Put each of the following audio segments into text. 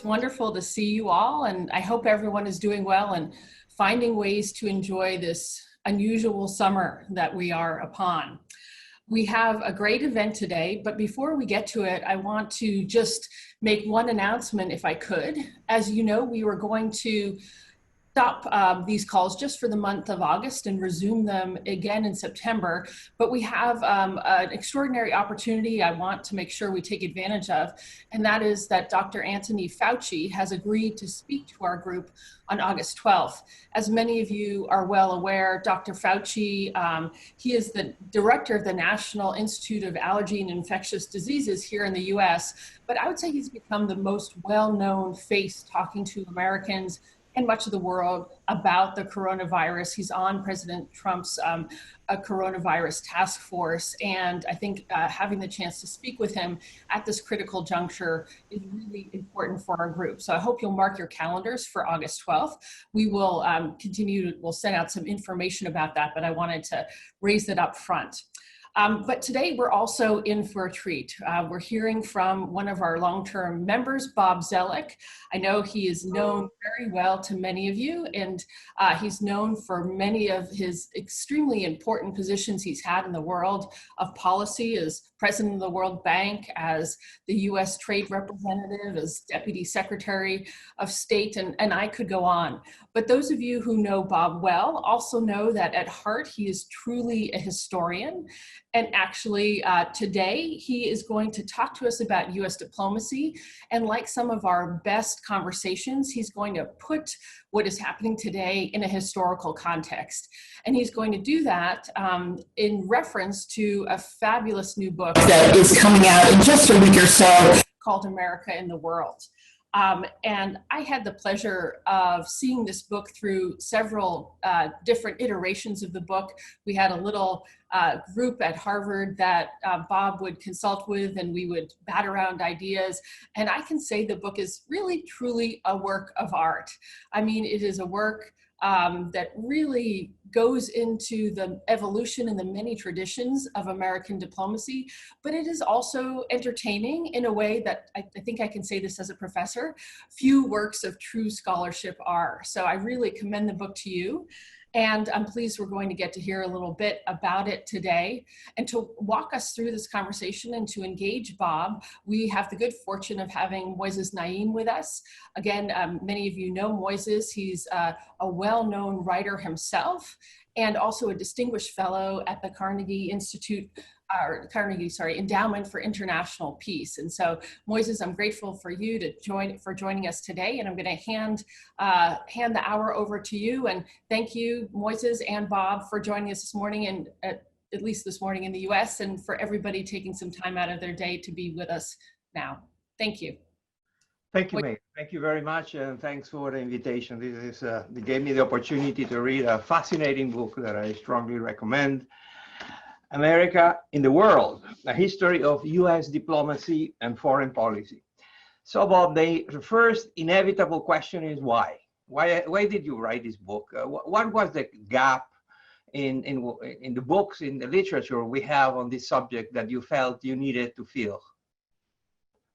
Wonderful to see you all, and I hope everyone is doing well and finding ways to enjoy this unusual summer that we are upon. We have a great event today, but before we get to it, I want to just make one announcement if I could. As you know, we were going to stop these calls just for the month of August and resume them again in September. But we have an extraordinary opportunity I want to make sure we take advantage of, and that is that Dr. Anthony Fauci has agreed to speak to our group on August 12th. As many of you are well aware, Dr. Fauci, he is the director of the National Institute of Allergy and Infectious Diseases here in the US, but I would say he's become the most well-known face talking to Americans and much of the world about the coronavirus. He's on President Trump's coronavirus task force. And I think having the chance to speak with him at this critical juncture is really important for our group. So I hope you'll mark your calendars for August 12th. We will we'll send out some information about that, but I wanted to raise it up front. But today we're also in for a treat. We're hearing from one of our long-term members, Bob Zoellick. I know he is known very well to many of you, and he's known for many of his extremely important positions he's had in the world of policy as president of the World Bank, as the US Trade Representative, as Deputy Secretary of State, and I could go on. But those of you who know Bob well also know that at heart he is truly a historian. And actually today he is going to talk to us about US diplomacy. And like some of our best conversations, he's going to put what is happening today in a historical context. And he's going to do that in reference to a fabulous new book that is coming out in just a week or so called America in the World. And I had the pleasure of seeing this book through several different iterations of the book. We had a little group at Harvard that Bob would consult with, and we would bat around ideas. And I can say the book is really, truly a work of art. I mean, it is a work that really goes into the evolution and the many traditions of American diplomacy, but it is also entertaining in a way that I think I can say this as a professor, few works of true scholarship are. So I really commend the book to you. And I'm pleased we're going to get to hear a little bit about it today. And to walk us through this conversation and to engage Bob, we have the good fortune of having Moises Naim with us. Again, many of you know Moises. He's a well-known writer himself and also a distinguished fellow at the Endowment for International Peace. And so, Moises, I'm grateful for you for joining us today, and I'm going to hand the hour over to you. And thank you, Moises and Bob, for joining us this morning, and at least this morning in the U.S., and for everybody taking some time out of their day to be with us now. Thank you. Thank you, May. Thank you very much, and thanks for the invitation. This is they gave me the opportunity to read a fascinating book that I strongly recommend. America in the World, a history of US diplomacy and foreign policy. So Bob, the first inevitable question is why? Why did you write this book? What was the gap in the books, in the literature we have on this subject that you felt you needed to fill?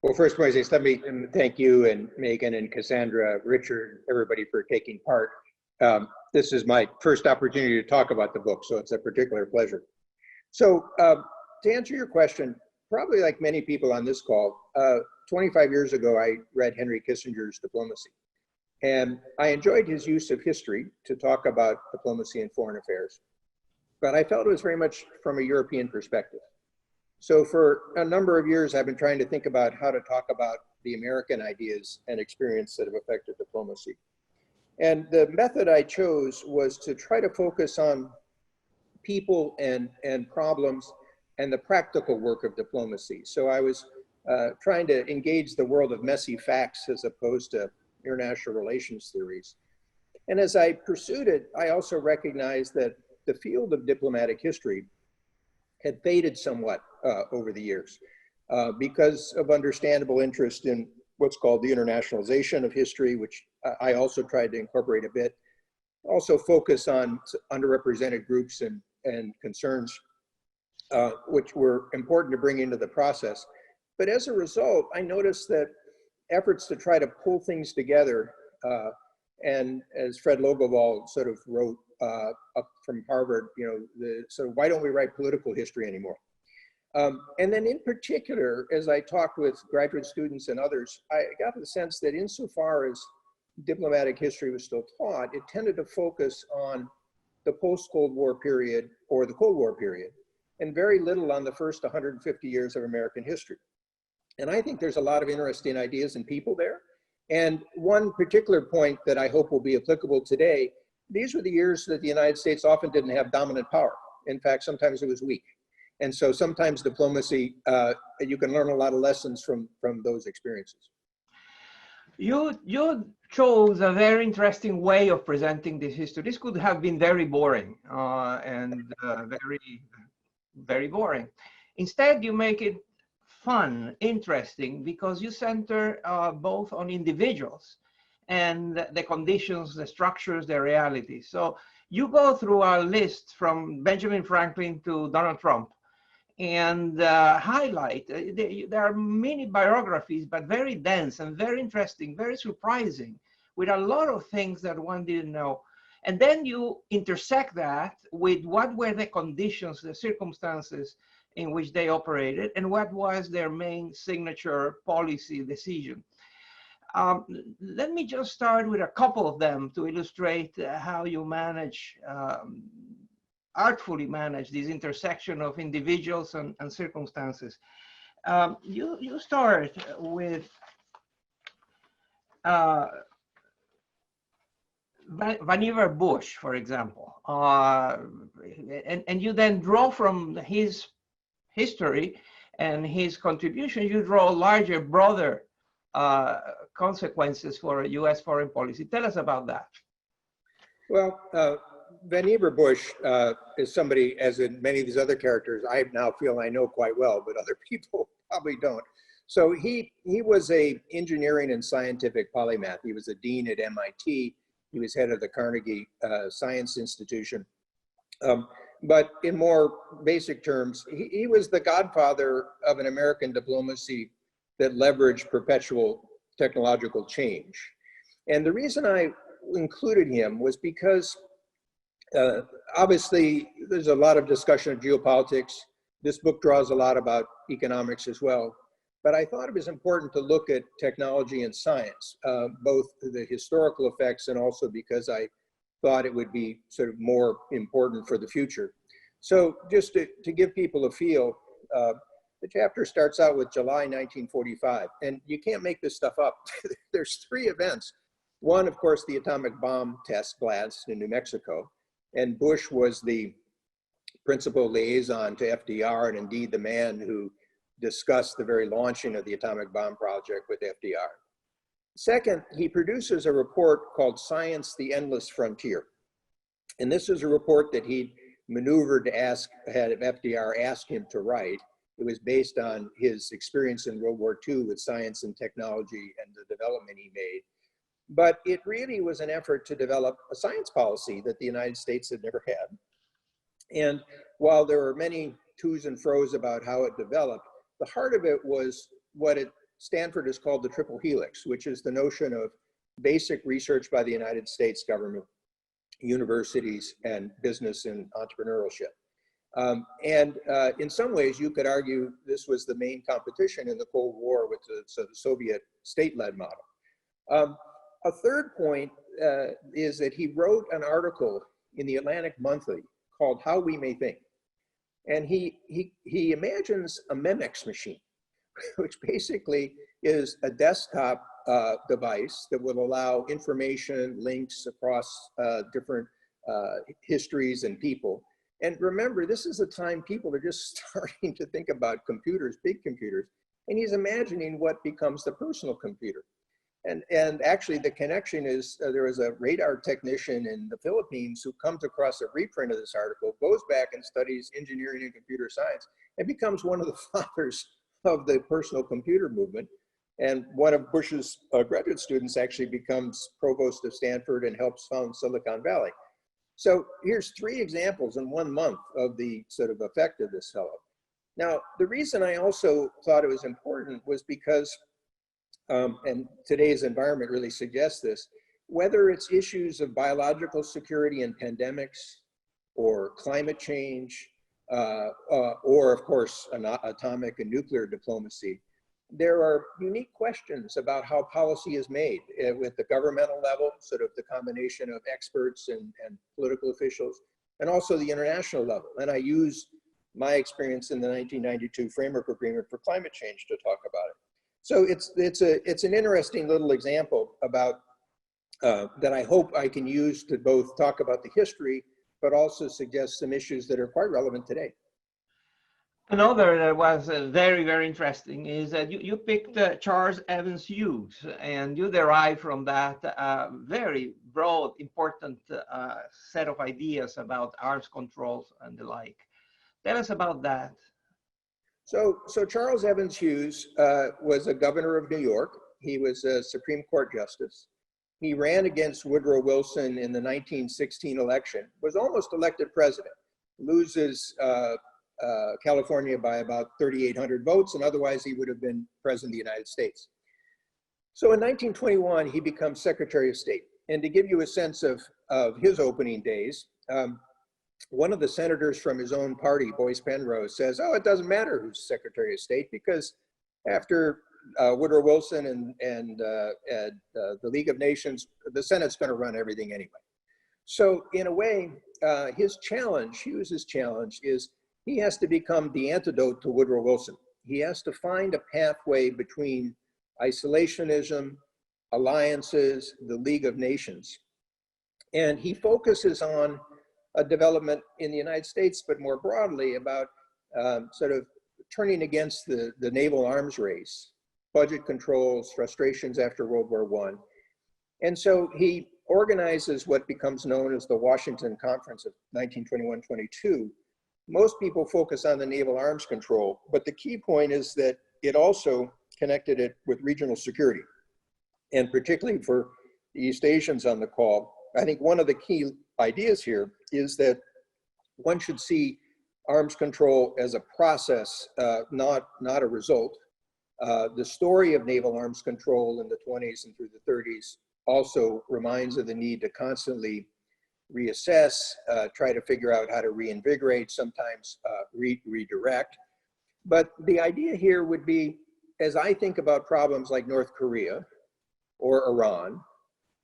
Well, first, Moises, let me thank you and Megan and Cassandra, Richard, everybody for taking part. This is my first opportunity to talk about the book, so it's a particular pleasure. So to answer your question, probably like many people on this call, 25 years ago, I read Henry Kissinger's Diplomacy. And I enjoyed his use of history to talk about diplomacy and foreign affairs. But I felt it was very much from a European perspective. So for a number of years, I've been trying to think about how to talk about the American ideas and experience that have affected diplomacy. And the method I chose was to try to focus on people and problems and the practical work of diplomacy. So I was trying to engage the world of messy facts as opposed to international relations theories. And as I pursued it, I also recognized that the field of diplomatic history had faded somewhat over the years because of understandable interest in what's called the internationalization of history, which I also tried to incorporate a bit. Also focus on underrepresented groups and concerns, which were important to bring into the process. But as a result, I noticed that efforts to try to pull things together. And as Fred Logowall sort of wrote up from Harvard, you know, so why don't we write political history anymore? And then in particular, as I talked with graduate students and others, I got the sense that insofar as diplomatic history was still taught, it tended to focus on the post-Cold War period or the Cold War period, and very little on the first 150 years of American history. And I think there's a lot of interesting ideas and people there. And one particular point that I hope will be applicable today, these were the years that the United States often didn't have dominant power. In fact, sometimes it was weak. And so sometimes diplomacy, you can learn a lot of lessons from those experiences. You chose a very interesting way of presenting this history. This could have been very boring and very boring. Instead, you make it fun, interesting, because you center both on individuals and the conditions, the structures, the realities. So you go through our list from Benjamin Franklin to Donald Trump and highlight, there are many biographies, but very dense and very interesting, very surprising, with a lot of things that one didn't know. And then you intersect that with what were the conditions, the circumstances in which they operated, and what was their main signature policy decision. Let me just start with a couple of them to illustrate how you manage artfully manage this intersection of individuals and circumstances. You start with Vannevar Bush, for example, and you then draw from his history and his contribution, you draw larger, broader consequences for U.S. foreign policy. Tell us about that. Well, Vannevar Bush is somebody, as in many of these other characters, I now feel I know quite well, but other people probably don't. So he was a engineering and scientific polymath. He was a dean at MIT. He was head of the Carnegie Science Institution. But in more basic terms, he was the godfather of an American diplomacy that leveraged perpetual technological change. And the reason I included him was because obviously there's a lot of discussion of geopolitics. This book draws a lot about economics as well. But I thought it was important to look at technology and science, both the historical effects and also because I thought it would be sort of more important for the future. So just to give people a feel, the chapter starts out with July 1945, and you can't make this stuff up. There's 3 events. One, of course, the atomic bomb test blast in New Mexico, and Bush was the principal liaison to FDR, and indeed the man who discussed the very launching of the atomic bomb project with FDR. Second, he produces a report called Science, the Endless Frontier. And this is a report that he maneuvered to had FDR ask him to write. It was based on his experience in World War II with science and technology and the development he made. But it really was an effort to develop a science policy that the United States had never had. And while there were many to's and fro's about how it developed, the heart of it was what at Stanford is called the triple helix, which is the notion of basic research by the United States government, universities, and business and entrepreneurship. In some ways, you could argue this was the main competition in the Cold War with the Soviet state-led model. A third point is that he wrote an article in the Atlantic Monthly called How We May Think. And he imagines a Memex machine, which basically is a desktop device that will allow information, links across different histories and people. And remember, this is a time people are just starting to think about computers, big computers, and he's imagining what becomes the personal computer. And actually the connection is, there was a radar technician in the Philippines who comes across a reprint of this article, goes back and studies engineering and computer science, and becomes one of the fathers of the personal computer movement. And one of Bush's graduate students actually becomes provost of Stanford and helps found Silicon Valley. So here's 3 examples in 1 month of the sort of effect of this fellow. Now, the reason I also thought it was important was because and today's environment really suggests this, whether it's issues of biological security and pandemics, or climate change, or of course, atomic and nuclear diplomacy, there are unique questions about how policy is made with the governmental level, sort of the combination of experts and political officials, and also the international level. And I use my experience in the 1992 Framework Agreement for Climate Change to talk about it. So it's an interesting little example about that I hope I can use to both talk about the history, but also suggest some issues that are quite relevant today. Another that was very, very interesting is that you picked Charles Evans Hughes, and you derive from that very broad, important set of ideas about arms controls and the like. Tell us about that. So Charles Evans Hughes was a governor of New York. He was a Supreme Court justice. He ran against Woodrow Wilson in the 1916 election, was almost elected president, loses California by about 3,800 votes, and otherwise he would have been president of the United States. So in 1921, he becomes Secretary of State. And to give you a sense of his opening days, one of the senators from his own party, Boyce Penrose, says, oh, it doesn't matter who's Secretary of State, because after Woodrow Wilson and the League of Nations, the Senate's going to run everything anyway. So in a way, Hughes's challenge is he has to become the antidote to Woodrow Wilson. He has to find a pathway between isolationism, alliances, the League of Nations. And he focuses on a development in the United States, but more broadly about sort of turning against the naval arms race, budget controls, frustrations after World War I. And so he organizes what becomes known as the Washington Conference of 1921-22. Most people focus on the naval arms control, but the key point is that it also connected it with regional security. And particularly for the East Asians on the call, I think one of the key ideas here is that one should see arms control as a process, not a result. The story of naval arms control in the 20s and through the 30s also reminds of the need to constantly reassess, try to figure out how to reinvigorate, sometimes redirect. But the idea here would be, as I think about problems like North Korea or Iran,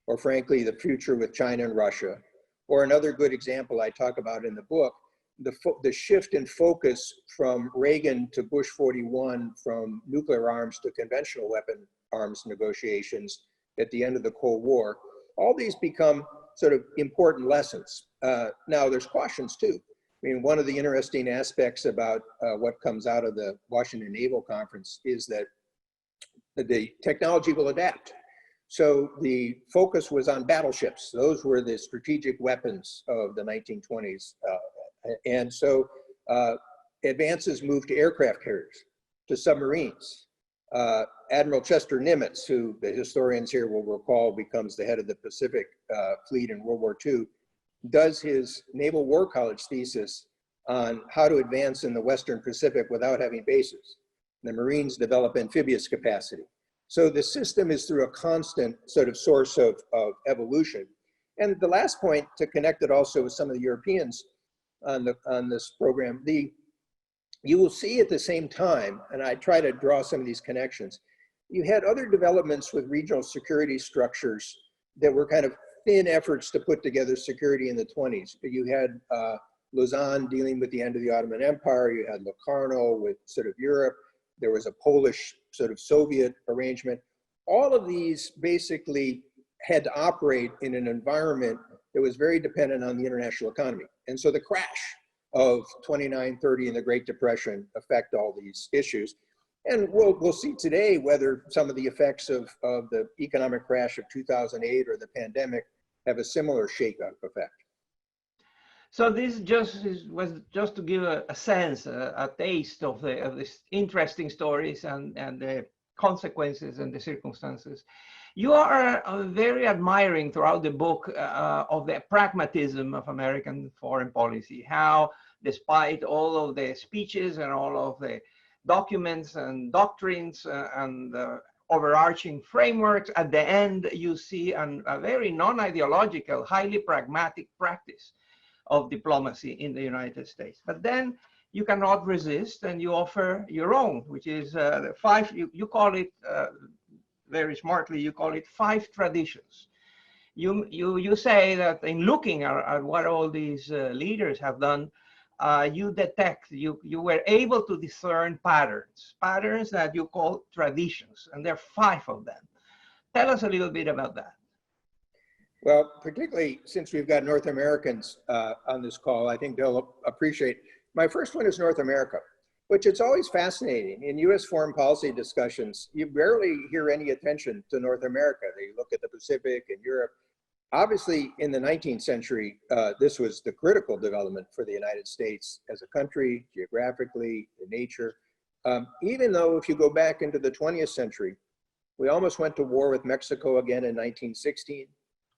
or frankly, the future with China and Russia, or another good example I talk about in the book, the shift in focus from Reagan to Bush 41, from nuclear arms to conventional weapon arms negotiations at the end of the Cold War. All these become sort of important lessons. Now, there's cautions too. I mean, one of the interesting aspects about what comes out of the Washington Naval Conference is that the technology will adapt. So the focus was on battleships. Those were the strategic weapons of the 1920s. And so advances moved to aircraft carriers, to submarines. Admiral Chester Nimitz, who the historians here will recall becomes the head of the Pacific Fleet in World War II, does his Naval War College thesis on how to advance in the Western Pacific without having bases. The Marines develop amphibious capacity. So the system is through a constant sort of source of evolution. And the last point, to connect it also with some of the Europeans on this program, you will see at the same time, and I try to draw some of these connections, you had other developments with regional security structures that were kind of thin efforts to put together security in the 20s. You had Lausanne dealing with the end of the Ottoman Empire, you had Locarno with sort of Europe, there was a Polish sort of Soviet arrangement. All of these basically had to operate in an environment that was very dependent on the international economy. And so the crash of 29-30 and the Great Depression affect all these issues. And we'll see today whether some of the effects of the economic crash of 2008 or the pandemic have a similar shake-up effect. So this was just to give a sense, a taste of these interesting stories and the consequences and the circumstances. You are very admiring throughout the book of the pragmatism of American foreign policy, how despite all of the speeches and all of the documents and doctrines and overarching frameworks. At the end, you see a very non-ideological, highly pragmatic practice of diplomacy in the United States. But then you cannot resist, and you offer your own, which is the five, you call it, very smartly, you call it 5 traditions. You say that in looking at what all these leaders have done, you detect, you were able to discern patterns that you call traditions, and there are 5 of them. Tell us a little bit about that. Well, particularly since we've got North Americans on this call, I think they'll appreciate. My first one is North America, which it's always fascinating. In US foreign policy discussions, you rarely hear any attention to North America. They look at the Pacific and Europe. Obviously, in the 19th century, this was the critical development for the United States as a country, geographically, in nature. Even though if you go back into the 20th century, we almost went to war with Mexico again in 1916.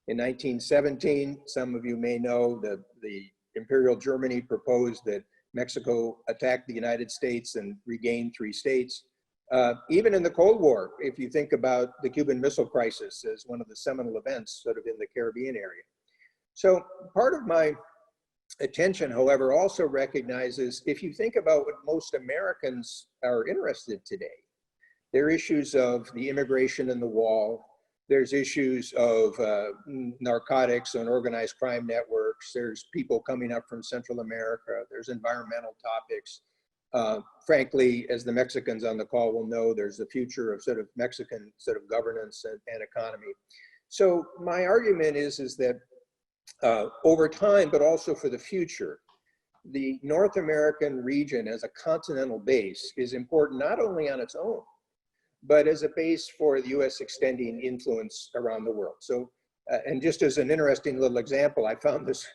In 1917, some of you may know that the Imperial Germany proposed that Mexico attack the United States and regain 3 states. Even in the Cold War, if you think about the Cuban Missile Crisis as one of the seminal events sort of in the Caribbean area. So part of my attention, however, also recognizes if you think about what most Americans are interested in today, there are issues of the immigration and the wall. There's issues of narcotics and organized crime networks. There's people coming up from Central America. There's environmental topics. Frankly, as the Mexicans on the call will know, there's the future of sort of Mexican sort of governance and economy. So my argument is that over time, but also for the future, the North American region as a continental base is important not only on its own, but as a base for the US extending influence around the world. So, and just as an interesting little example, I found this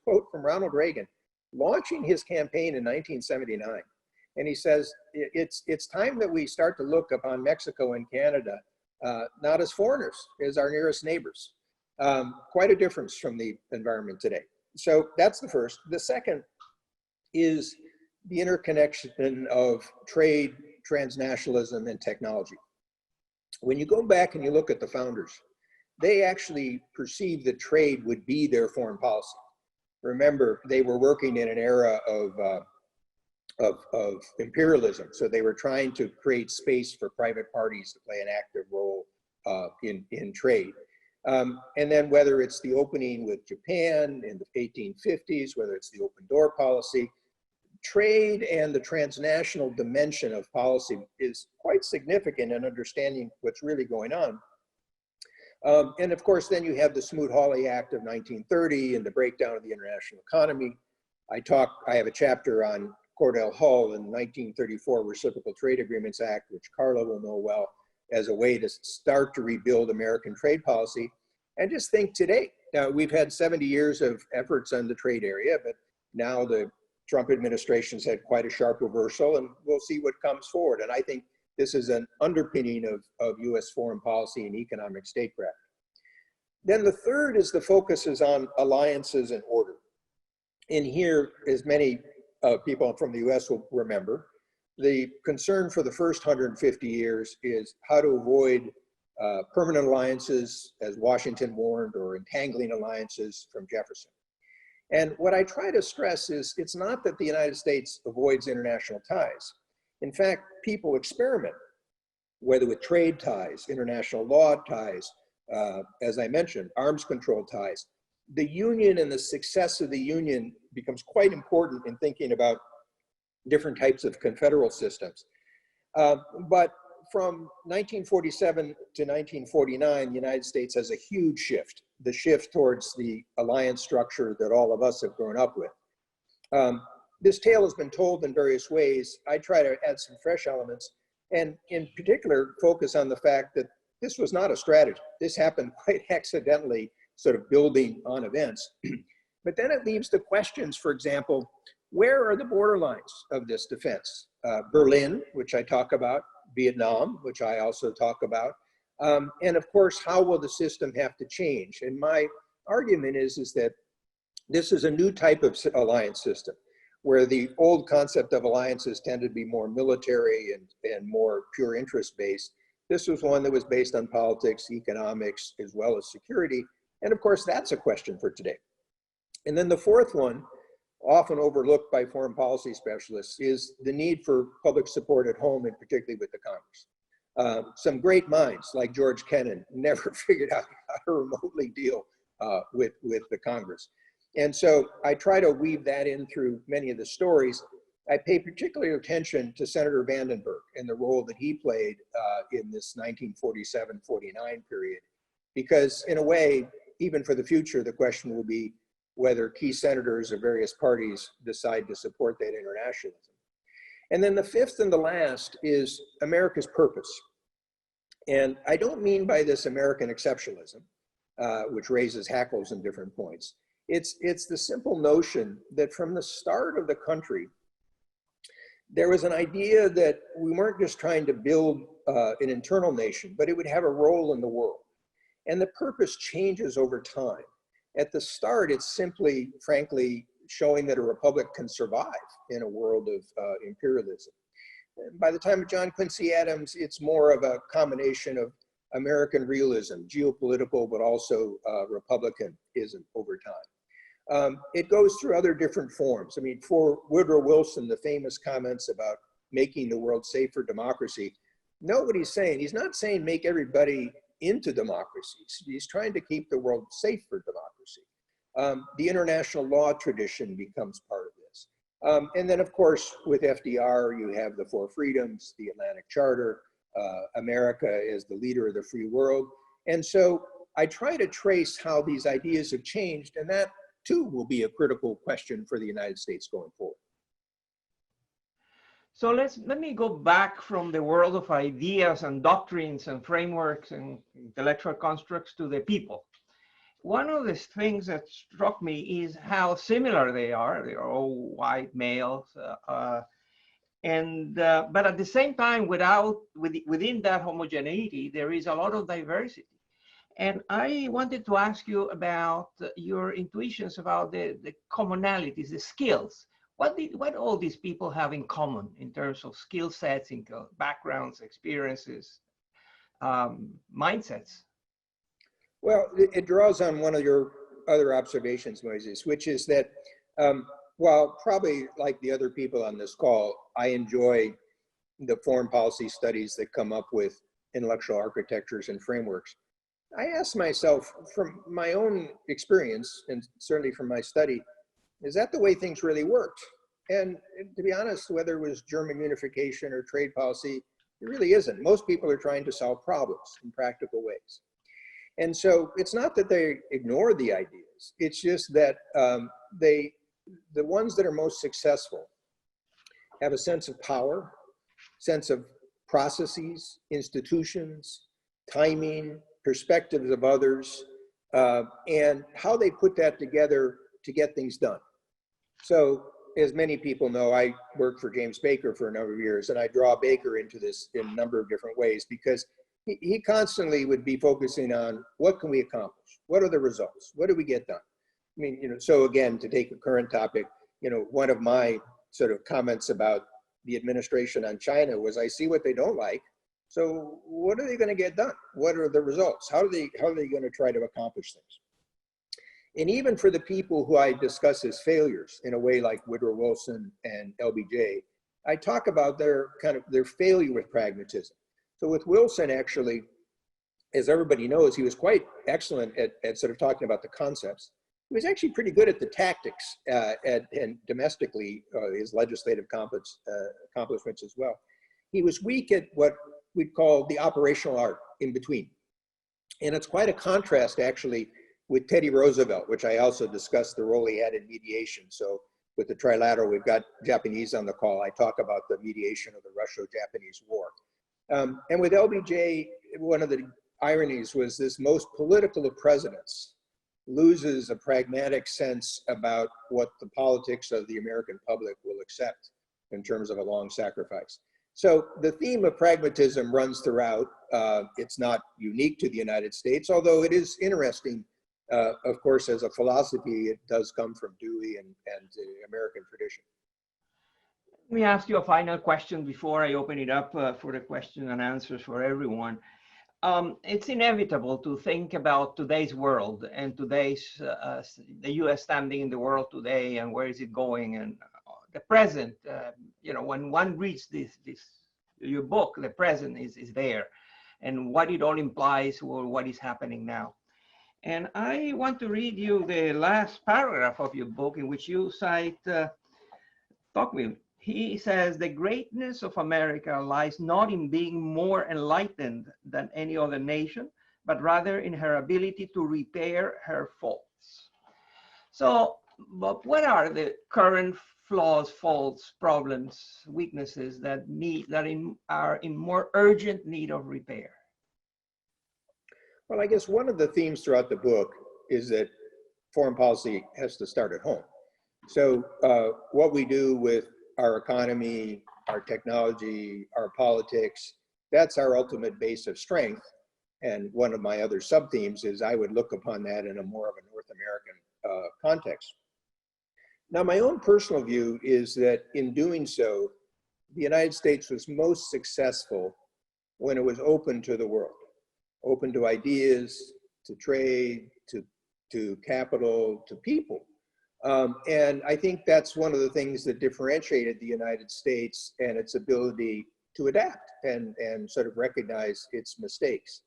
quote from Ronald Reagan launching his campaign in 1979. And he says, it's time that we start to look upon Mexico and Canada, not as foreigners, as our nearest neighbors. Quite a difference from the environment today. So that's the first. The second is the interconnection of trade, transnationalism, and technology. When you go back and you look at the founders, they actually perceived that trade would be their foreign policy. Remember, they were working in an era of imperialism, so they were trying to create space for private parties to play an active role in trade. And then whether it's the opening with Japan in the 1850s, whether it's the open door policy, trade and the transnational dimension of policy is quite significant in understanding what's really going on. And of course, then you have the Smoot-Hawley Act of 1930 and the breakdown of the international economy. I have a chapter on Cordell Hull in the 1934 Reciprocal Trade Agreements Act, which Carla will know well, as a way to start to rebuild American trade policy. And just think today, we've had 70 years of efforts on the trade area, but now the Trump administration's had quite a sharp reversal, and we'll see what comes forward. And I think this is an underpinning of US foreign policy and economic statecraft. Then the third is the focus is on alliances and order. In here, as many people from the US will remember, the concern for the first 150 years is how to avoid permanent alliances, as Washington warned, or entangling alliances from Jefferson. And what I try to stress is it's not that the United States avoids international ties. In fact, people experiment, whether with trade ties, international law ties, as I mentioned, arms control ties. The union and the success of the union becomes quite important in thinking about different types of confederal systems. But from 1947 to 1949, the United States has a huge shift, the shift towards the alliance structure that all of us have grown up with. This tale has been told in various ways. I try to add some fresh elements, and in particular, focus on the fact that this was not a strategy. This happened quite accidentally, sort of building on events. But then it leaves the questions, for example, where are the borderlines of this defense? Berlin, which I talk about, Vietnam, which I also talk about, and of course, how will the system have to change? And my argument is that this is a new type of alliance system, where the old concept of alliances tended to be more military and more pure interest based. This was one that was based on politics, economics, as well as security. And of course, that's a question for today. And then the fourth one, often overlooked by foreign policy specialists, is the need for public support at home, and particularly with the Congress. Some great minds like George Kennan never figured out how to remotely deal with the Congress. And so I try to weave that in through many of the stories. I pay particular attention to Senator Vandenberg and the role that he played in this 1947-49 period, because in a way, even for the future, the question will be whether key senators of various parties decide to support that internationalism. And then the fifth and the last is America's purpose. And I don't mean by this American exceptionalism, which raises hackles in different points. It's the simple notion that from the start of the country, there was an idea that we weren't just trying to build an internal nation, but it would have a role in the world. And the purpose changes over time. At the start, it's simply, frankly, showing that a republic can survive in a world of imperialism. By the time of John Quincy Adams, it's more of a combination of American realism, geopolitical, but also republicanism over time. It goes through other different forms. I mean, for Woodrow Wilson, the famous comments about making the world safe for democracy, know what he's saying. He's not saying make everybody into democracies. He's trying to keep the world safe for democracy. The international law tradition becomes part of this. And then, of course, with FDR, you have the Four Freedoms, the Atlantic Charter, America as the leader of the free world. And so I try to trace how these ideas have changed, and that too will be a critical question for the United States going forward. So let me go back from the world of ideas and doctrines and frameworks and intellectual constructs to the people. One of the things that struck me is how similar they are. They're all white males, but at the same time, within that homogeneity, there is a lot of diversity. And I wanted to ask you about your intuitions about the commonalities, the skills. What all these people have in common in terms of skill sets, backgrounds, experiences, mindsets? Well, it draws on one of your other observations, Moises, which is that while probably like the other people on this call, I enjoy the foreign policy studies that come up with intellectual architectures and frameworks, I asked myself from my own experience, and certainly from my study, is that the way things really worked? And to be honest, whether it was German unification or trade policy, it really isn't. Most people are trying to solve problems in practical ways. And so it's not that they ignore the ideas, it's just that the ones that are most successful have a sense of power, sense of processes, institutions, timing, perspectives of others, and how they put that together to get things done. So as many people know, I worked for James Baker for a number of years, and I draw Baker into this in a number of different ways because he constantly would be focusing on what can we accomplish? What are the results? What do we get done? I mean, so again, to take a current topic, one of my sort of comments about the administration on China was I see what they don't like. So what are they going to get done? What are the results? How are they going to try to accomplish things? And even for the people who I discuss as failures in a way like Woodrow Wilson and LBJ, I talk about their failure with pragmatism. So with Wilson, actually, as everybody knows, he was quite excellent at sort of talking about the concepts. He was actually pretty good at the tactics and domestically his legislative accomplishments as well. He was weak at what we'd call the operational art in between. And it's quite a contrast actually with Teddy Roosevelt, which I also discussed the role he had in mediation. So with the trilateral, we've got Japanese on the call. I talk about the mediation of the Russo-Japanese War. And with LBJ, one of the ironies was this most political of presidents loses a pragmatic sense about what the politics of the American public will accept in terms of a long sacrifice. So the theme of pragmatism runs throughout. It's not unique to the United States, although it is interesting. Of course, as a philosophy, it does come from Dewey and the American tradition. Let me ask you a final question before I open it up for the question and answers for everyone. It's inevitable to think about today's world and today's, the US standing in the world today and where is it going, and the present. You know, when one reads your book, the present is there and what it all implies or what is happening now. And I want to read you the last paragraph of your book in which you cite Tocqueville. He says, the greatness of America lies not in being more enlightened than any other nation, but rather in her ability to repair her faults. So, but what are the current flaws, faults, problems, weaknesses that are in more urgent need of repair? Well, I guess one of the themes throughout the book is that foreign policy has to start at home. So what we do with our economy, our technology, our politics, that's our ultimate base of strength. And one of my other sub-themes is I would look upon that in a more of a North American context. Now, my own personal view is that in doing so, the United States was most successful when it was open to the world, open to ideas, to trade, to capital, to people. And I think that's one of the things that differentiated the United States and its ability to adapt and sort of recognize its mistakes.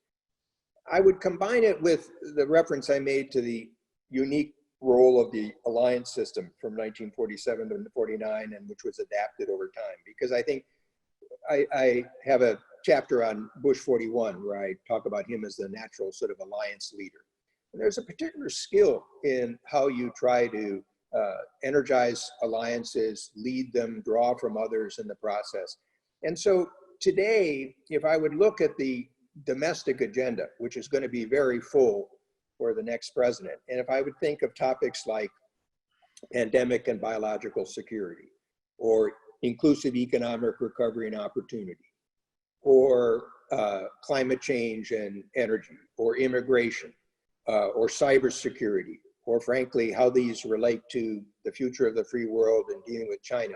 I would combine it with the reference I made to the unique role of the alliance system from 1947 to 49, and which was adapted over time, because I think I have a chapter on Bush 41 where I talk about him as the natural sort of alliance leader. And there's a particular skill in how you try to energize alliances, lead them, draw from others in the process. And so today, if I would look at the domestic agenda, which is going to be very full for the next president, and if I would think of topics like pandemic and biological security, or inclusive economic recovery and opportunity, or climate change and energy, or immigration, or cybersecurity, or frankly, how these relate to the future of the free world and dealing with China,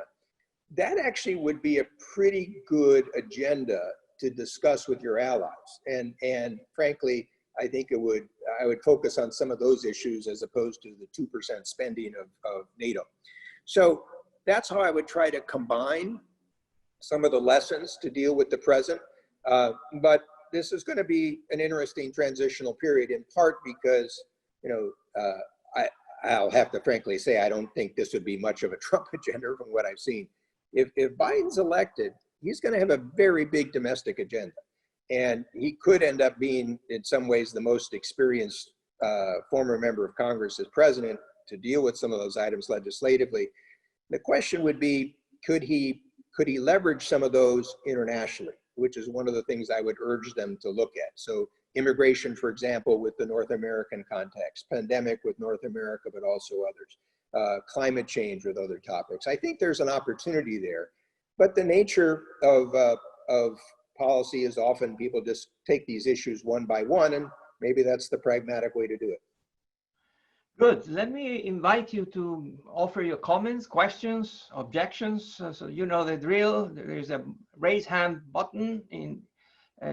that actually would be a pretty good agenda to discuss with your allies. And frankly, I think I would focus on some of those issues as opposed to the 2% spending of NATO. So that's how I would try to combine some of the lessons to deal with the present. But this is going to be an interesting transitional period, in part because, you know, I'll have to frankly say, I don't think this would be much of a Trump agenda from what I've seen. If Biden's elected, he's going to have a very big domestic agenda. And he could end up being, in some ways, the most experienced former member of Congress as president to deal with some of those items legislatively. The question would be, could he leverage some of those internationally, which is one of the things I would urge them to look at. So immigration, for example, with the North American context, pandemic with North America, but also others, climate change with other topics. I think there's an opportunity there, but the nature of policy is often people just take these issues one by one, and maybe that's the pragmatic way to do it. Good. Let me invite you to offer your comments, questions, objections. So you know the drill. There's a raise hand button.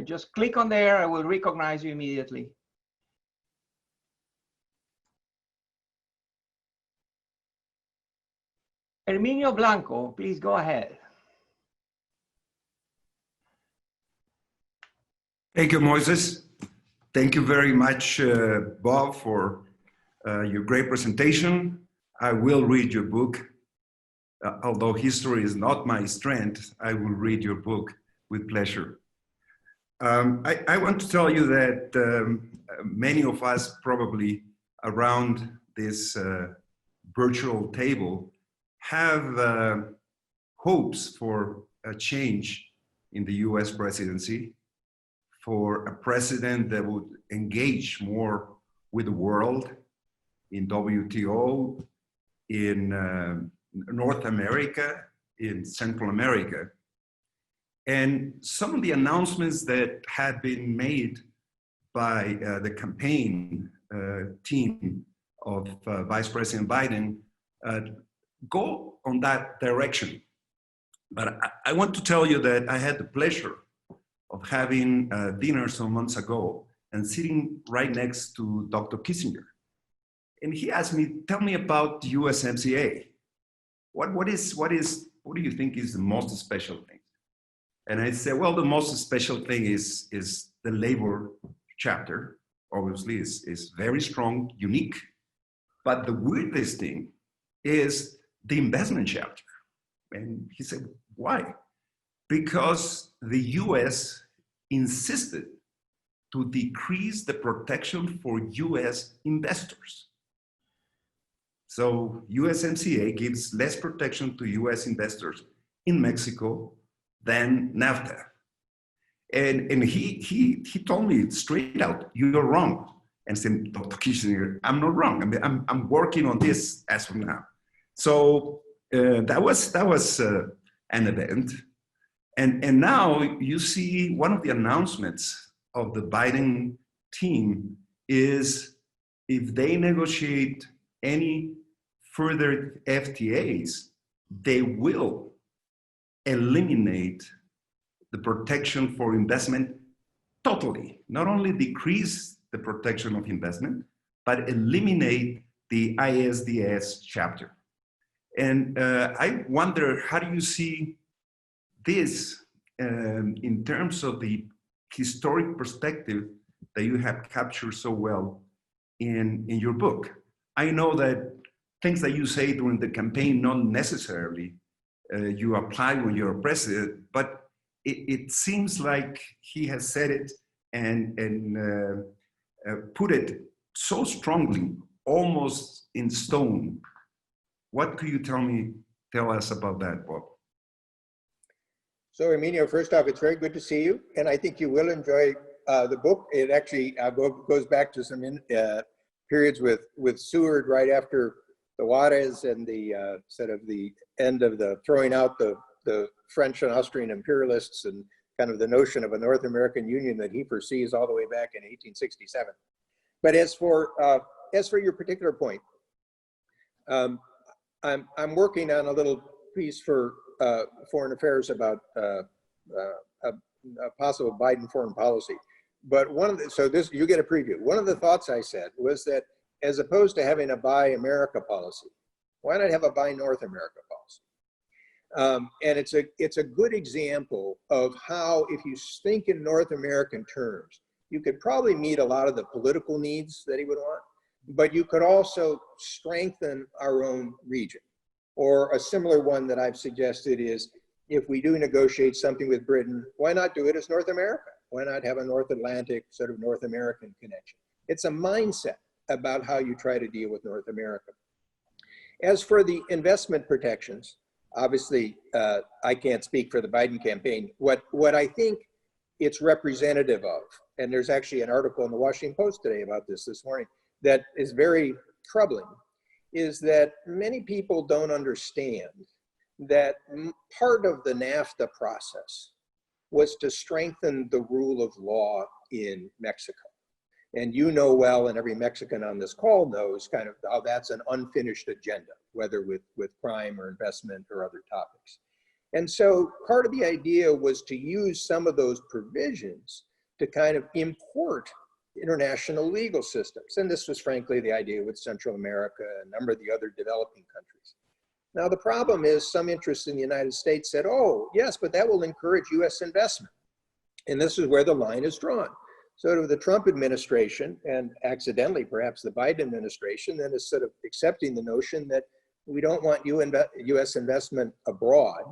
Just click on there. I will recognize you immediately. Herminio Blanco, please go ahead. Thank you, Moises. Thank you very much, Bob, for your great presentation. I will read your book. Although history is not my strength, I will read your book with pleasure. I want to tell you that many of us probably around this virtual table have hopes for a change in the US presidency, for a president that would engage more with the world in WTO, in North America, in Central America. And some of the announcements that have been made by the campaign team of Vice President Biden go on that direction. But I want to tell you that I had the pleasure of having dinner some months ago and sitting right next to Dr. Kissinger. And he asked me, tell me about USMCA. What do you think is the most special thing? And I said, well, the most special thing is the labor chapter. Obviously, is very strong, unique. But the weirdest thing is the investment chapter. And he said, why? Because the US insisted to decrease the protection for US investors. So USMCA gives less protection to US investors in Mexico than NAFTA. And he told me straight out, you're wrong. And I said, Dr. Kissinger, I'm not wrong. I mean, I'm working on this as of now. So that was an event. And now you see one of the announcements of the Biden team is if they negotiate any further FTAs, they will eliminate the protection for investment totally. Not only decrease the protection of investment, but eliminate the ISDS chapter. And I wonder, how do you see this in terms of the historic perspective that you have captured so well in your book? I know that things that you say during the campaign, not necessarily you apply when you're president, but it seems like he has said it and put it so strongly, almost in stone. What could you tell us about that, Bob? So, Emilio, first off, it's very good to see you, and I think you will enjoy the book. It actually goes back to some periods with Seward right after the Juarez and the sort of the end of the throwing out the French and Austrian imperialists and kind of the notion of a North American Union that he foresees all the way back in 1867. But as for your particular point, I'm working on a little piece for Foreign Affairs about a possible Biden foreign policy. But you get a preview. One of the thoughts I said was that as opposed to having a Buy America policy, why not have a Buy North America policy? And it's a good example of how, if you think in North American terms, you could probably meet a lot of the political needs that he would want, but you could also strengthen our own region. Or a similar one that I've suggested is, if we do negotiate something with Britain, why not do it as North America? Why not have a North Atlantic, sort of North American connection? It's a mindset about how you try to deal with North America. As for the investment protections, obviously, I can't speak for the Biden campaign. What I think it's representative of, and there's actually an article in the Washington Post today about this morning, that is very troubling, is that many people don't understand that part of the NAFTA process was to strengthen the rule of law in Mexico. And you know well, and every Mexican on this call knows kind of how that's an unfinished agenda, whether with crime or investment or other topics. And so part of the idea was to use some of those provisions to kind of import international legal systems. And this was frankly the idea with Central America and a number of the other developing countries. Now the problem is some interests in the United States said, oh yes, but that will encourage US investment. And this is where the line is drawn. Sort of the Trump administration, and accidentally perhaps the Biden administration, then is sort of accepting the notion that we don't want US investment abroad.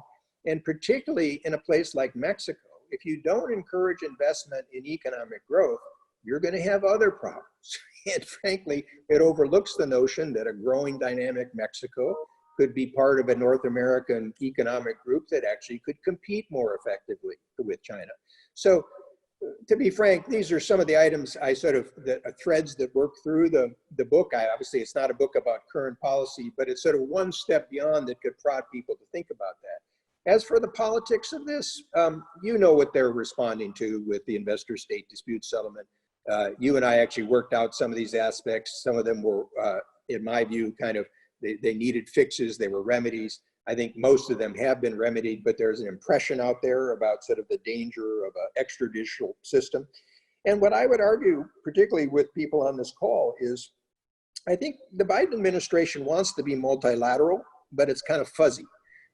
And particularly in a place like Mexico, if you don't encourage investment in economic growth, you're going to have other problems. And frankly, it overlooks the notion that a growing dynamic Mexico could be part of a North American economic group that actually could compete more effectively with China. So to be frank, these are some of the items I sort of, the threads that work through the book. Obviously, it's not a book about current policy, but it's sort of one step beyond that could prod people to think about that. As for the politics of this, you know what they're responding to with the investor-state dispute settlement. You and I actually worked out some of these aspects. Some of them were, in my view, kind of, they needed fixes, they were remedies. I think most of them have been remedied, but there's an impression out there about sort of the danger of an extrajudicial system. And what I would argue, particularly with people on this call, is I think the Biden administration wants to be multilateral, but it's kind of fuzzy.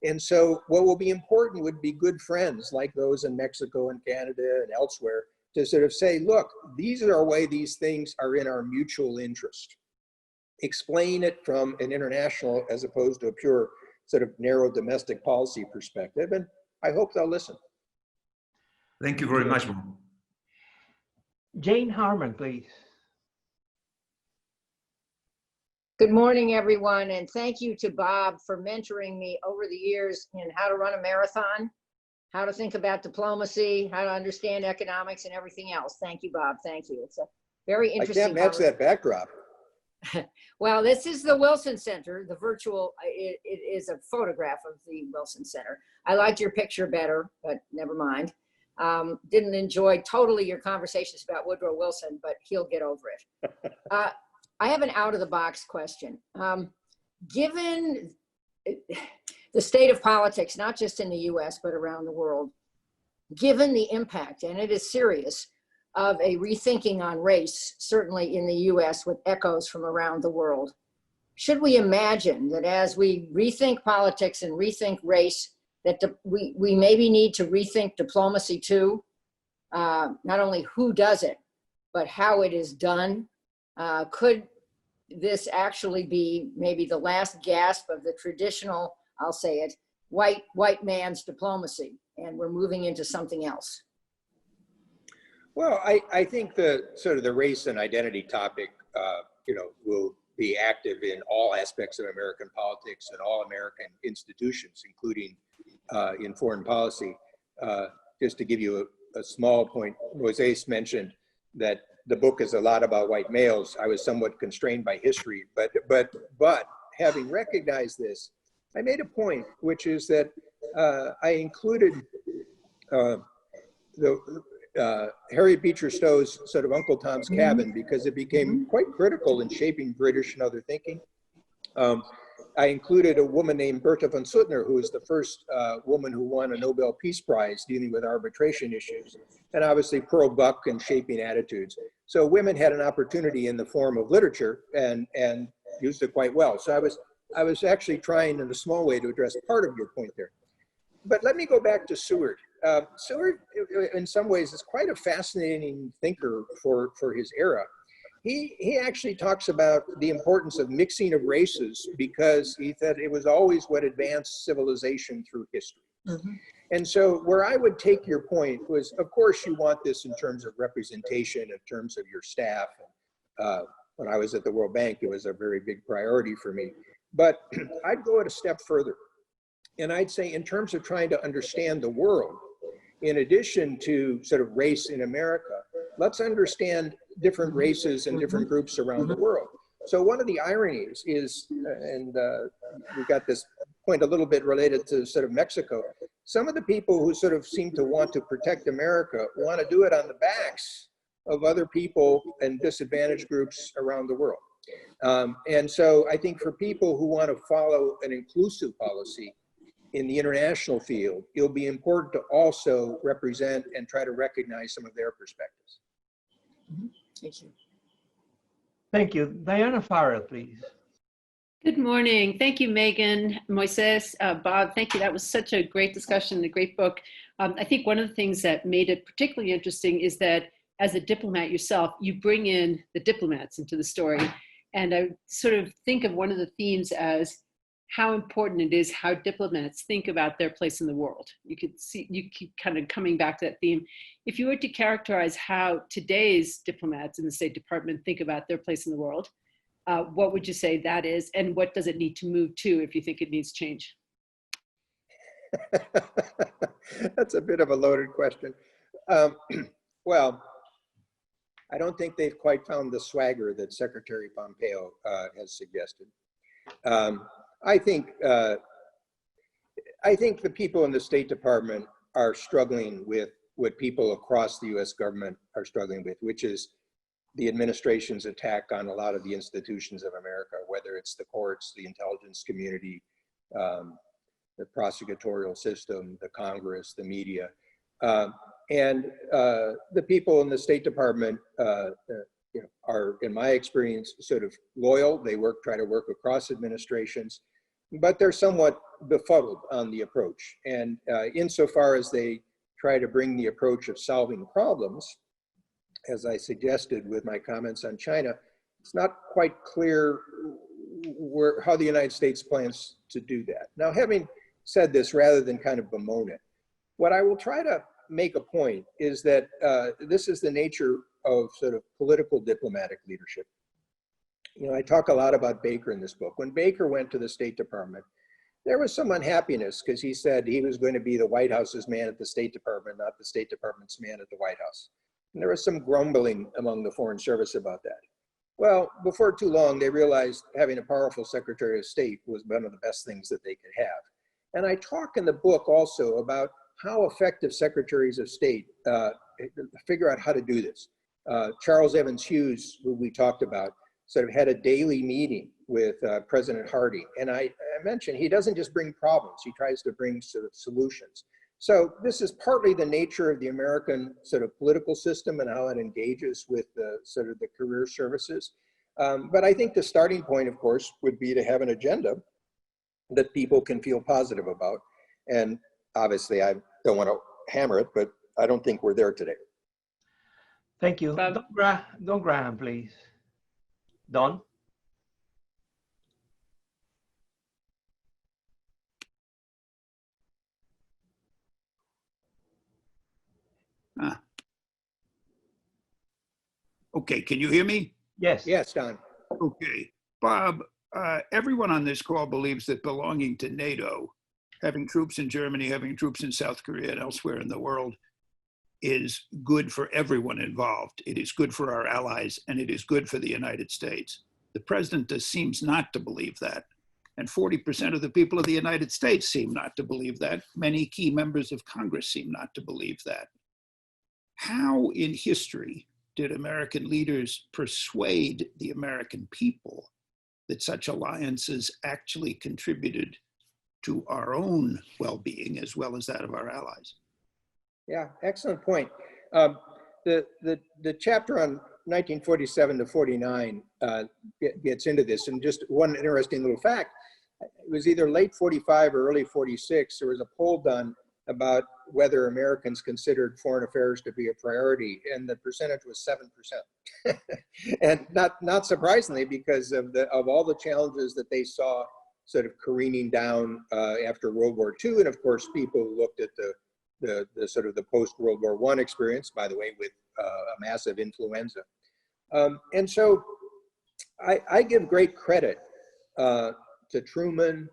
And so what will be important would be good friends like those in Mexico and Canada and elsewhere to sort of say, look, these are our way these things are in our mutual interest. Explain it from an international as opposed to a pure sort of narrow domestic policy perspective. And I hope they'll listen. Thank you very much, Bob. Jane Harman, please. Good morning, everyone, and thank you to Bob for mentoring me over the years in how to run a marathon, how to think about diplomacy, how to understand economics and everything else. Thank you, Bob. Thank you. It's a very interesting. I can't match that backdrop. Well, this is the Wilson Center. The virtual, it is a photograph of the Wilson Center. I liked your picture better, but never mind. Didn't enjoy totally your conversations about Woodrow Wilson, but he'll get over it. I have an out-of-the-box question. Given the state of politics, not just in the US, but around the world, given the impact, and it is serious, of a rethinking on race, certainly in the US with echoes from around the world, should we imagine that as we rethink politics and rethink race, that we maybe need to rethink diplomacy too? Not only who does it, but how it is done. Could this actually be maybe the last gasp of the traditional, I'll say it, white man's diplomacy, and we're moving into something else? Well, I think the sort of the race and identity topic, will be active in all aspects of American politics and all American institutions, including in foreign policy. Just to give you a small point, Moises mentioned that the book is a lot about white males. I was somewhat constrained by history, but having recognized this, I made a point, which is that I included Harriet Beecher Stowe's sort of Uncle Tom's Cabin because it became quite critical in shaping British and other thinking. I included a woman named Bertha von Suttner, who was the first woman who won a Nobel Peace Prize dealing with arbitration issues, and obviously Pearl Buck and shaping attitudes. So women had an opportunity in the form of literature and used it quite well. So I was actually trying in a small way to address part of your point there. But let me go back to Seward. Seward, in some ways, is quite a fascinating thinker for his era. He actually talks about the importance of mixing of races because he said it was always what advanced civilization through history. Mm-hmm. And so where I would take your point was, of course, you want this in terms of representation, in terms of your staff. When I was at the World Bank, it was a very big priority for me. But I'd go it a step further. And I'd say in terms of trying to understand the world, in addition to sort of race in America, let's understand different races and different groups around the world. So one of the ironies is, and we've got this point a little bit related to sort of Mexico, some of the people who sort of seem to want to protect America want to do it on the backs of other people and disadvantaged groups around the world. And so I think for people who want to follow an inclusive policy in the international field, it'll be important to also represent and try to recognize some of their perspectives. Thank you. Thank you. Diana Farrell, please. Good morning. Thank you, Megan, Moises, Bob. Thank you. That was such a great discussion, a great book. I think one of the things that made it particularly interesting is that as a diplomat yourself, you bring in the diplomats into the story. And I sort of think of one of the themes as how important it is how diplomats think about their place in the world. You keep kind of coming back to that theme. If you were to characterize how today's diplomats in the State Department think about their place in the world, what would you say that is, and what does it need to move to if you think it needs change? That's a bit of a loaded question. Well, I don't think they've quite found the swagger that Secretary Pompeo has suggested. I think the people in the State Department are struggling with what people across the U.S. government are struggling with, which is the administration's attack on a lot of the institutions of America, whether it's the courts, the intelligence community, the prosecutorial system, the Congress, the media. The people in the State Department are, in my experience, sort of loyal. They try to work across administrations, but they're somewhat befuddled on the approach. And insofar as they try to bring the approach of solving problems, as I suggested with my comments on China, it's not quite clear how the United States plans to do that. Now, having said this, rather than kind of bemoan it, what I will try to make a point is that this is the nature of sort of political diplomatic leadership. You know, I talk a lot about Baker in this book. When Baker went to the State Department, there was some unhappiness because he said he was going to be the White House's man at the State Department, not the State Department's man at the White House. And there was some grumbling among the Foreign Service about that. Well, before too long, they realized having a powerful Secretary of State was one of the best things that they could have. And I talk in the book also about how effective Secretaries of State figure out how to do this. Charles Evans Hughes, who we talked about, sort of had a daily meeting with President Hardy. And I mentioned he doesn't just bring problems, he tries to bring sort of solutions. So this is partly the nature of the American sort of political system and how it engages with the sort of the career services. But I think the starting point, of course, would be to have an agenda that people can feel positive about. And obviously, I don't want to hammer it, but I don't think we're there today. Thank you. Don Graham, please. Don? Okay, can you hear me? Yes. Yes, Don. Okay. Bob, everyone on this call believes that belonging to NATO, having troops in Germany, having troops in South Korea and elsewhere in the world, is good for everyone involved. It is good for our allies, and it is good for the United States. The president seems not to believe that. And 40% of the people of the United States seem not to believe that. Many key members of Congress seem not to believe that. How in history did American leaders persuade the American people that such alliances actually contributed to our own well-being as well as that of our allies? Yeah, excellent point. The chapter on 1947 to 49 gets into this. And just one interesting little fact, it was either late 45 or early 46, there was a poll done about whether Americans considered foreign affairs to be a priority, and the percentage was 7%. And not surprisingly, because of all the challenges that they saw sort of careening down after World War II, and of course people looked at the sort of the post-World War I experience, by the way, with a massive influenza. And so I give great credit to Truman,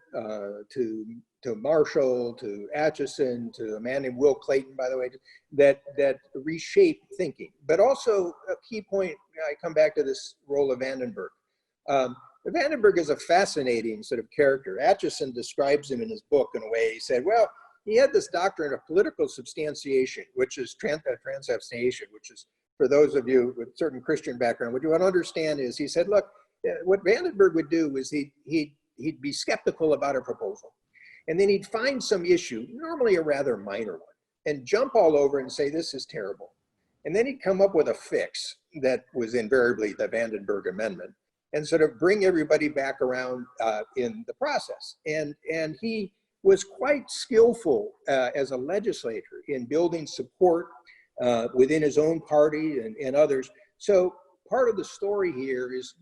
to Marshall, to Atchison, to a man named Will Clayton, by the way, that reshaped thinking. But also a key point, I come back to this role of Vandenberg. Vandenberg is a fascinating sort of character. Atchison describes him in his book in a way. He said, well, he had this doctrine of political substantiation, which is transubstantiation, which is, for those of you with certain Christian background, what you want to understand is, he said, look, what Vandenberg would do is he'd be skeptical about a proposal. And then he'd find some issue, normally a rather minor one, and jump all over and say, this is terrible. And then he'd come up with a fix that was invariably the Vandenberg Amendment, and sort of bring everybody back around in the process. And he was quite skillful as a legislator in building support within his own party and others. So part of the story here is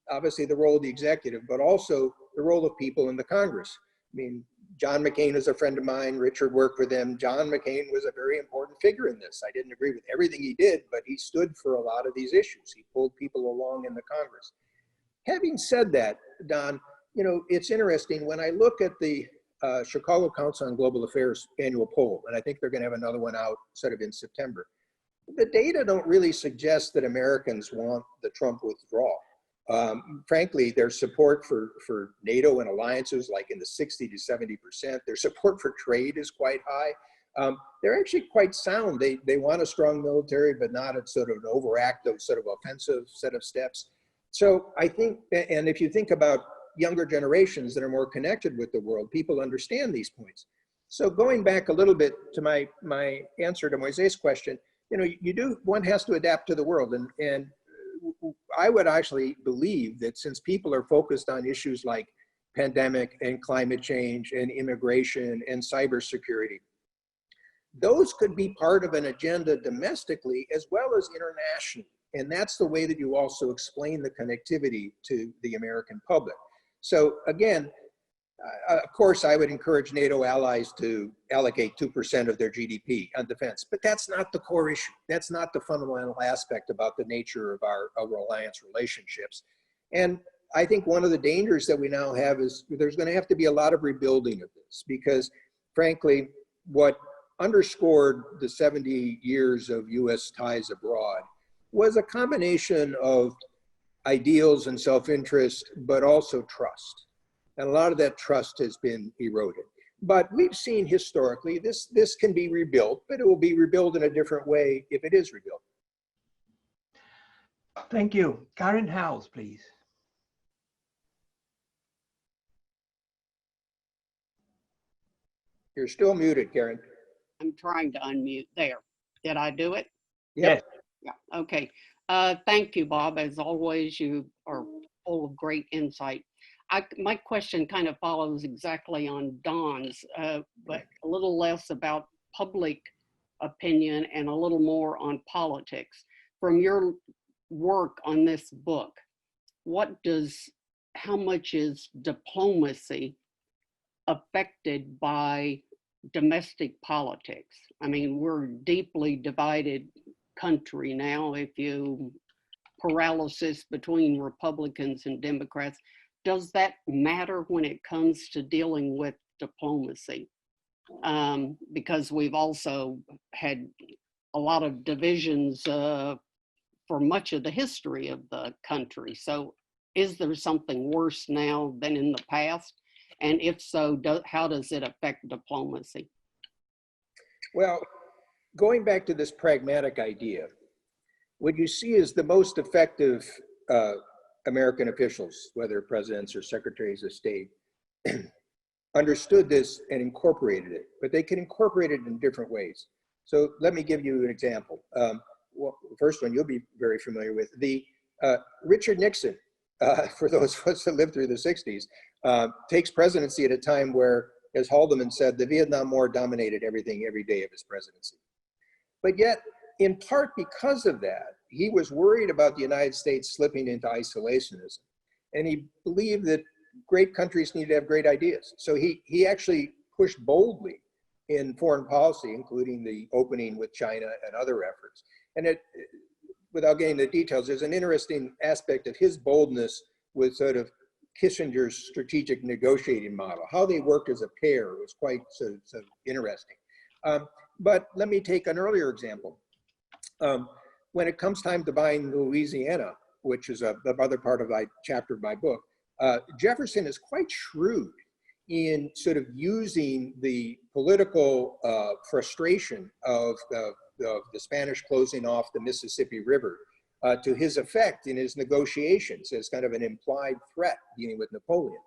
obviously the role of the executive, but also the role of people in the Congress. I mean, John McCain is a friend of mine. Richard worked with him. John McCain was a very important figure in this. I didn't agree with everything he did, but he stood for a lot of these issues. He pulled people along in the Congress. Having said that, Don, you know, it's interesting when I look at the Chicago Council on Global Affairs annual poll, and I think they're going to have another one out sort of in September. The data don't really suggest that Americans want the Trump withdrawal. Frankly, their support for NATO and alliances, like in the 60 to 70%, their support for trade is quite high. They're actually quite sound. They want a strong military, but not a sort of an overactive sort of offensive set of steps. So I think, and if you think about younger generations that are more connected with the world, people understand these points. So going back a little bit to my answer to Moises' question, one has to adapt to the world. And I would actually believe that since people are focused on issues like pandemic and climate change and immigration and cybersecurity, those could be part of an agenda domestically as well as internationally. And that's the way that you also explain the connectivity to the American public. So again, of course, I would encourage NATO allies to allocate 2% of their GDP on defense, but that's not the core issue. That's not the fundamental aspect about the nature of our alliance relationships. And I think one of the dangers that we now have is there's going to have to be a lot of rebuilding of this, because frankly, what underscored the 70 years of US ties abroad was a combination of ideals and self-interest, but also trust. And a lot of that trust has been eroded. But we've seen historically, this can be rebuilt, but it will be rebuilt in a different way if it is rebuilt. Thank you. Karen House, please. You're still muted, Karen. I'm trying to unmute there. Did I do it? Yep. Yeah, okay. Thank you, Bob. As always, you are full of great insight. My question kind of follows exactly on Don's, but a little less about public opinion and a little more on politics. From your work on this book, how much is diplomacy affected by domestic politics? I mean, we're a deeply divided country now. If you paralysis between Republicans and Democrats, does that matter when it comes to dealing with diplomacy? Because we've also had a lot of divisions for much of the history of the country. So is there something worse now than in the past? And if so, how does it affect diplomacy? Well, going back to this pragmatic idea, what you see is the most effective American officials, whether presidents or secretaries of state, understood this and incorporated it, but they can incorporate it in different ways. So let me give you an example. Well, the first one you'll be very familiar with. Richard Nixon, for those of us that lived through the 60s, takes presidency at a time where, as Haldeman said, the Vietnam War dominated everything every day of his presidency. But yet, in part because of that, he was worried about the United States slipping into isolationism. And he believed that great countries need to have great ideas. So he actually pushed boldly in foreign policy, including the opening with China and other efforts. And without getting the details, there's an interesting aspect of his boldness with sort of Kissinger's strategic negotiating model. How they worked as a pair was quite so interesting. But let me take an earlier example. When it comes time to buying Louisiana, which is the other part of my chapter of my book, Jefferson is quite shrewd in sort of using the political frustration of the Spanish closing off the Mississippi River to his effect in his negotiations as kind of an implied threat dealing with Napoleon.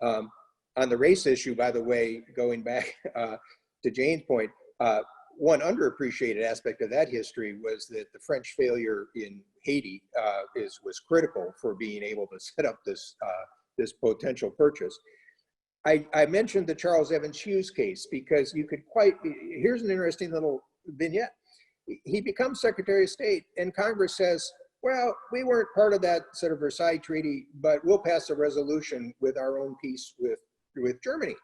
On the race issue, by the way, going back to Jane's point, one underappreciated aspect of that history was that the French failure in Haiti was critical for being able to set up this potential purchase. I mentioned the Charles Evans Hughes case because here's an interesting little vignette. He becomes Secretary of State and Congress says, well, we weren't part of that sort of Versailles Treaty, but we'll pass a resolution with our own peace with Germany.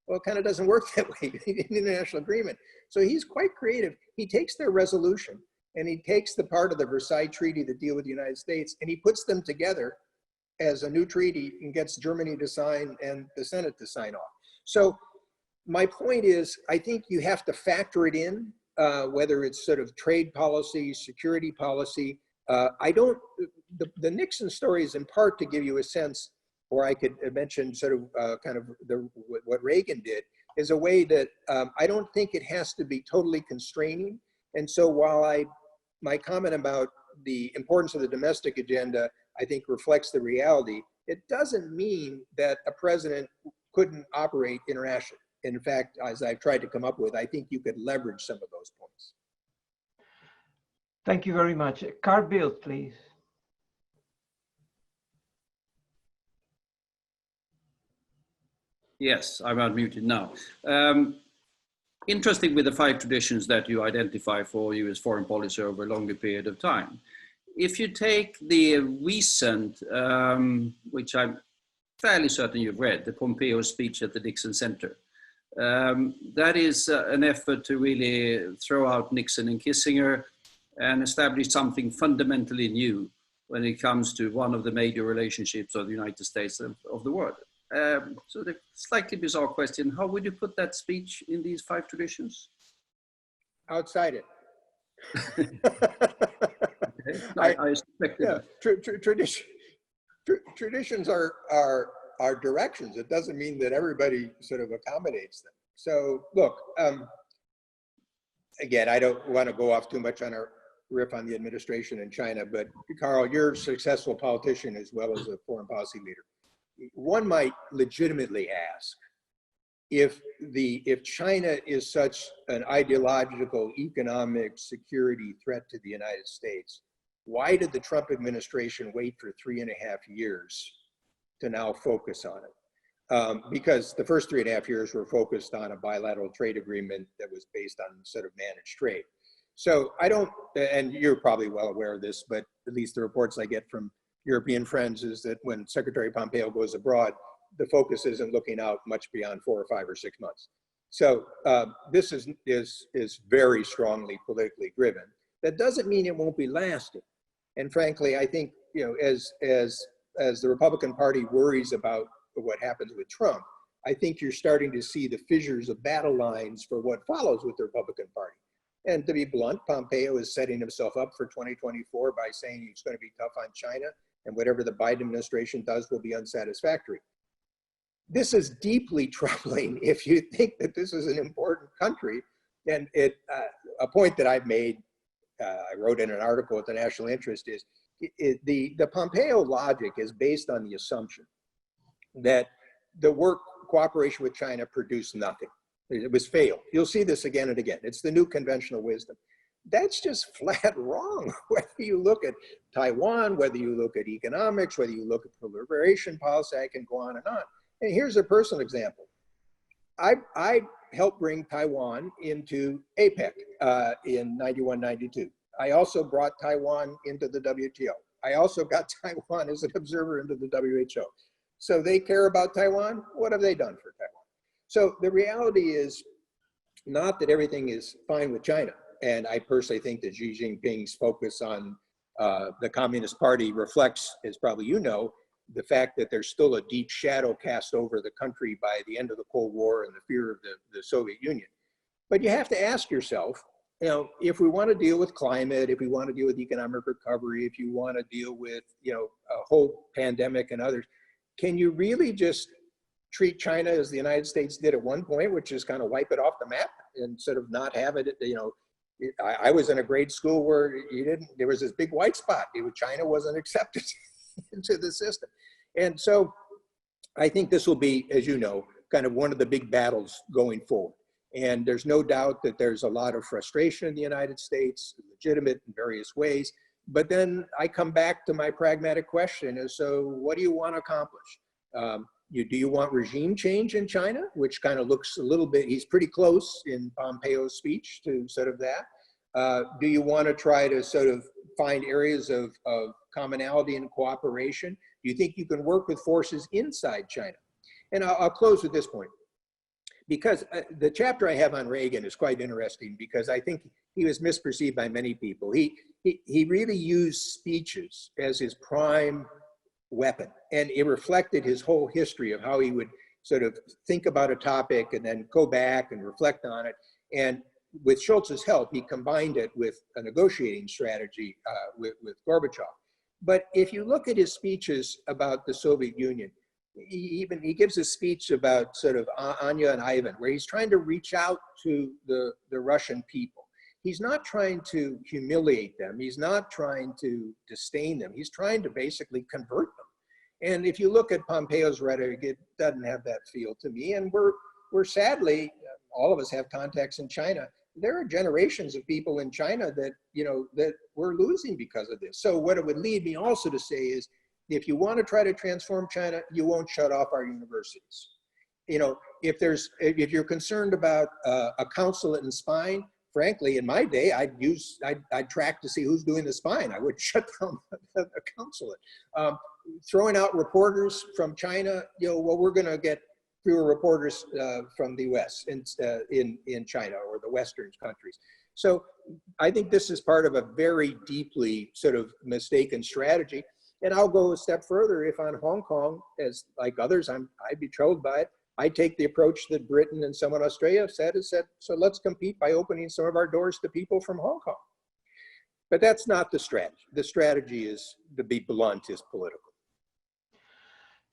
Well, it kind of doesn't work that way in the international agreement. So he's quite creative. He takes their resolution and he takes the part of the Versailles Treaty that deal with the United States and he puts them together as a new treaty and gets Germany to sign and the Senate to sign off. So my point is, I think you have to factor it in, whether it's sort of trade policy, security policy. The Nixon story is in part to give you a sense, or I could mention sort of what Reagan did, is a way that I don't think it has to be totally constraining. And so while my comment about the importance of the domestic agenda, I think reflects the reality, it doesn't mean that a president couldn't operate internationally. In fact, as I've tried to come up with, I think you could leverage some of those points. Thank you very much. Carl Bildt, please. Yes, I'm unmuted now. Interesting with the 5 traditions that you identify for US foreign policy over a longer period of time. If you take the recent, which I'm fairly certain you've read, the Pompeo speech at the Nixon Center, that is an effort to really throw out Nixon and Kissinger and establish something fundamentally new when it comes to one of the major relationships of the United States of the world. So the slightly bizarre question, how would you put that speech in these 5 traditions? Outside it. Okay. I expected yeah, traditions are directions. It doesn't mean that everybody sort of accommodates them. So look, again, I don't want to go off too much on a riff on the administration in China, but Carl, you're a successful politician as well as a foreign policy leader. One might legitimately ask if China is such an ideological, economic, security threat to the United States, why did the Trump administration wait for 3.5 years to now focus on it? Because the first 3.5 years were focused on a bilateral trade agreement that was based on sort of managed trade. So I don't, and you're probably well aware of this, but at least the reports I get from European friends is that when Secretary Pompeo goes abroad, the focus isn't looking out much beyond 4 or 5 or 6 months. So this is very strongly politically driven. That doesn't mean it won't be lasting. And frankly, I think, you know, as the Republican Party worries about what happens with Trump, I think you're starting to see the fissures of battle lines for what follows with the Republican Party. And to be blunt, Pompeo is setting himself up for 2024 by saying he's going to be tough on China, and whatever the Biden administration does will be unsatisfactory. This is deeply troubling if you think that this is an important country. And a point that I've made, I wrote in an article at the National Interest, is the Pompeo logic is based on the assumption that the cooperation with China produced nothing. It was failed. You'll see this again and again. It's the new conventional wisdom. That's just flat wrong. Whether you look at Taiwan, whether you look at economics, whether you look at proliferation policy, I can go on and on. And here's a personal example. I helped bring Taiwan into APEC in 91, 92. I also brought Taiwan into the WTO. I also got Taiwan as an observer into the WHO. So they care about Taiwan. What have they done for Taiwan? So the reality is not that everything is fine with China. And I personally think that Xi Jinping's focus on the Communist Party reflects, as probably you know, the fact that there's still a deep shadow cast over the country by the end of the Cold War and the fear of the Soviet Union. But you have to ask yourself, you know, if we want to deal with climate, if we want to deal with economic recovery, if you want to deal with, you know, a whole pandemic and others, can you really just treat China as the United States did at one point, which is kind of wipe it off the map and sort of not have it, you know? I was in a grade school where there was this big white spot. China wasn't accepted into the system. And so I think this will be, as you know, kind of one of the big battles going forward. And there's no doubt that there's a lot of frustration in the United States, legitimate in various ways. But then I come back to my pragmatic question is, so what do you want to accomplish? Do you want regime change in China, which kind of looks a little bit, he's pretty close in Pompeo's speech to sort of that. Do you want to try to sort of find areas of commonality and cooperation? Do you think you can work with forces inside China? And I'll close with this point, because the chapter I have on Reagan is quite interesting because I think he was misperceived by many people. He really used speeches as his prime weapon, and it reflected his whole history of how he would sort of think about a topic and then go back and reflect on it. And with Schultz's help, he combined it with a negotiating strategy with Gorbachev. But if you look at his speeches about the Soviet Union, he gives a speech about sort of Anya and Ivan, where he's trying to reach out to the Russian people. He's not trying to humiliate them. He's not trying to disdain them. He's trying to basically convert them. And if you look at Pompeo's rhetoric, it doesn't have that feel to me. And we're sadly, all of us have contacts in China. There are generations of people in China that, that we're losing because of this. So what it would lead me also to say is, if you want to try to transform China, you won't shut off our universities. If you're concerned about a consulate in spine, frankly, in my day, I'd track to see who's doing the spine. I would shut down the consulate. Throwing out reporters from China, well, we're going to get fewer reporters from the US in China or the Western countries. So I think this is part of a very deeply sort of mistaken strategy. And I'll go a step further. If on Hong Kong, as like others, I'd be troubled by it. I take the approach that Britain and some in Australia said, so let's compete by opening some of our doors to people from Hong Kong. But that's not the strategy. The strategy is, to be blunt, is political.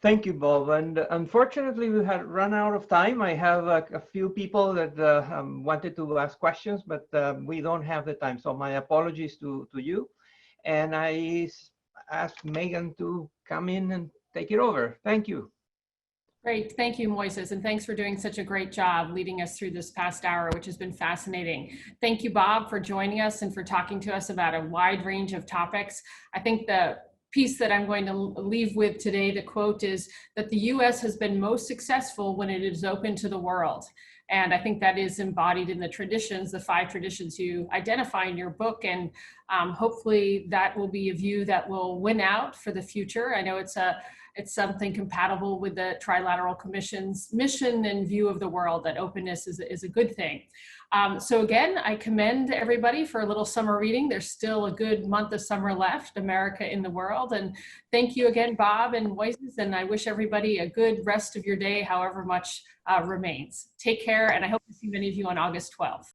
Thank you, Bob. And unfortunately, we had run out of time. I have a few people that wanted to ask questions, but we don't have the time. So my apologies to you. And I ask Megan to come in and take it over. Thank you. Great. Thank you, Moises. And thanks for doing such a great job leading us through this past hour, which has been fascinating. Thank you, Bob, for joining us and for talking to us about a wide range of topics. I think the piece that I'm going to leave with today, the quote is that the US has been most successful when it is open to the world. And I think that is embodied in the traditions, the 5 traditions you identify in your book. And hopefully that will be a view that will win out for the future. I know it's something compatible with the Trilateral Commission's mission and view of the world, that openness is a good thing. So again, I commend everybody for a little summer reading. There's still a good month of summer left, America in the World. And thank you again, Bob and Moises, and I wish everybody a good rest of your day, however much remains. Take care, and I hope to see many of you on August 12th.